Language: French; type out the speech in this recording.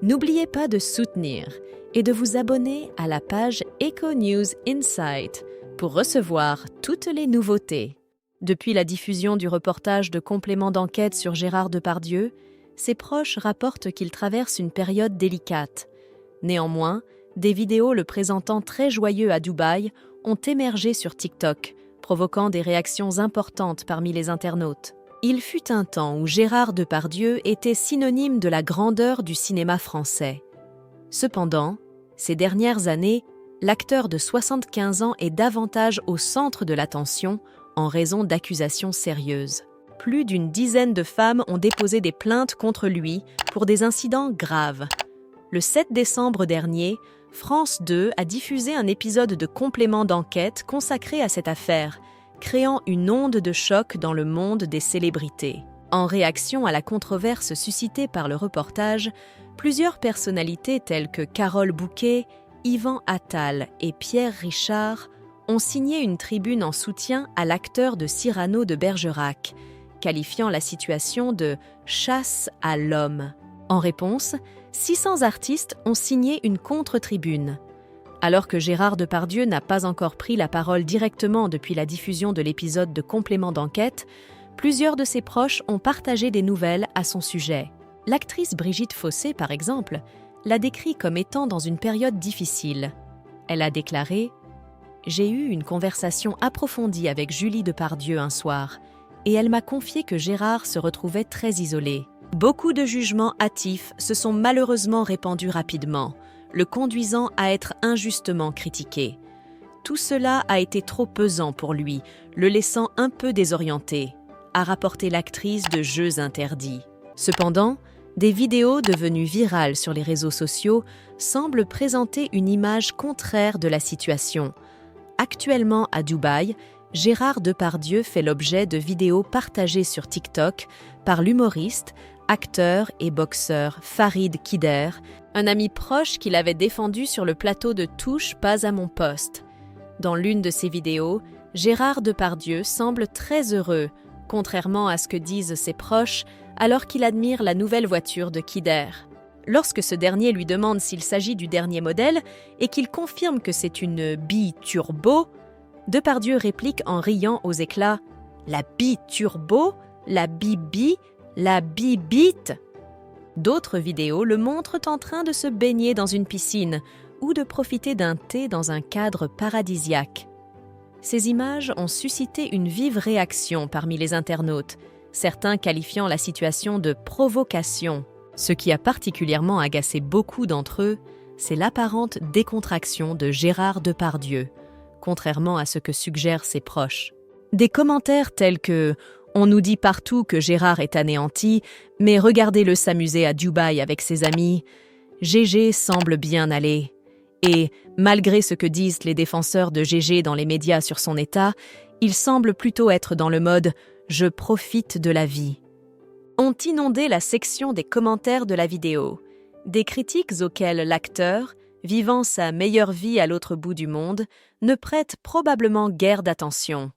N'oubliez pas de soutenir et de vous abonner à la page Eco News Insight pour recevoir toutes les nouveautés. Depuis la diffusion du reportage de complément d'enquête sur Gérard Depardieu, ses proches rapportent qu'il traverse une période délicate. Néanmoins, des vidéos le présentant très joyeux à Dubaï ont émergé sur TikTok, provoquant des réactions importantes parmi les internautes. Il fut un temps où Gérard Depardieu était synonyme de la grandeur du cinéma français. Cependant, ces dernières années, l'acteur de 75 ans est davantage au centre de l'attention en raison d'accusations sérieuses. Plus d'une dizaine de femmes ont déposé des plaintes contre lui pour des incidents graves. Le 7 décembre dernier, France 2 a diffusé un épisode de complément d'enquête consacré à cette affaire, créant une onde de choc dans le monde des célébrités. En réaction à la controverse suscitée par le reportage, plusieurs personnalités telles que Carole Bouquet, Yvan Attal et Pierre Richard ont signé une tribune en soutien à l'acteur de Cyrano de Bergerac, qualifiant la situation de « chasse à l'homme ». En réponse, 600 artistes ont signé une contre-tribune. Alors que Gérard Depardieu n'a pas encore pris la parole directement depuis la diffusion de l'épisode de complément d'enquête, plusieurs de ses proches ont partagé des nouvelles à son sujet. L'actrice Brigitte Fossé, par exemple, l'a décrit comme étant dans une période difficile. Elle a déclaré « J'ai eu une conversation approfondie avec Julie Depardieu un soir, et elle m'a confié que Gérard se retrouvait très isolé. Beaucoup de jugements hâtifs se sont malheureusement répandus rapidement, le conduisant à être injustement critiqué. Tout cela a été trop pesant pour lui, le laissant un peu désorienté, a rapporté l'actrice de Jeux interdits. Cependant, des vidéos devenues virales sur les réseaux sociaux semblent présenter une image contraire de la situation. Actuellement à Dubaï, Gérard Depardieu fait l'objet de vidéos partagées sur TikTok par l'humoriste, acteur et boxeur Farid Kider, un ami proche qu'il avait défendu sur le plateau de Touche pas à mon poste. Dans l'une de ces vidéos, Gérard Depardieu semble très heureux, contrairement à ce que disent ses proches, alors qu'il admire la nouvelle voiture de Kider. Lorsque ce dernier lui demande s'il s'agit du dernier modèle et qu'il confirme que c'est une bi-turbo, Depardieu réplique en riant aux éclats « La bi-turbo ? La bi-bi ? La bi-bite ?» D'autres vidéos le montrent en train de se baigner dans une piscine ou de profiter d'un thé dans un cadre paradisiaque. Ces images ont suscité une vive réaction parmi les internautes, certains qualifiant la situation de provocation. Ce qui a particulièrement agacé beaucoup d'entre eux, c'est l'apparente décontraction de Gérard Depardieu, contrairement à ce que suggèrent ses proches. Des commentaires tels que « On nous dit partout que Gérard est anéanti, mais regardez-le s'amuser à Dubaï avec ses amis. Gégé semble bien aller. » Et malgré ce que disent les défenseurs de Gégé dans les médias sur son état, il semble plutôt être dans le mode « Je profite de la vie ». Ont inondé la section des commentaires de la vidéo. Des critiques auxquelles l'acteur, vivant sa meilleure vie à l'autre bout du monde, ne prête probablement guère d'attention.